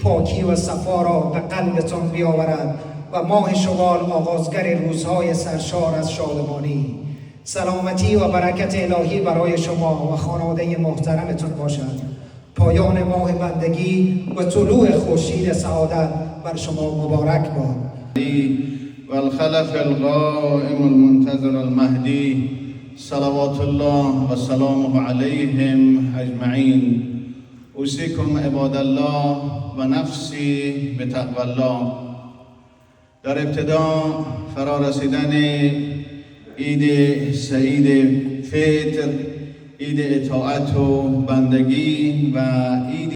پاکی و صفا را به قلبتان بیاورد و ماه شوال آغازگر روزهای سرشار از شادمانی. سلامتی و برکت الهی برای شما و خانواده محترمتون باشد. پایان ماه بندگی و طلوع خورشید سعادت بر شما مبارک باد. والخلف القائم المنتظر المهدی صلوات الله و سلامه علیهم اجمعین. اوصیکم عباد الله و نفسی به تقوی الله. در ابتدا فرا رسیدن عید سعید فطر، عید اطاعت و بندگی و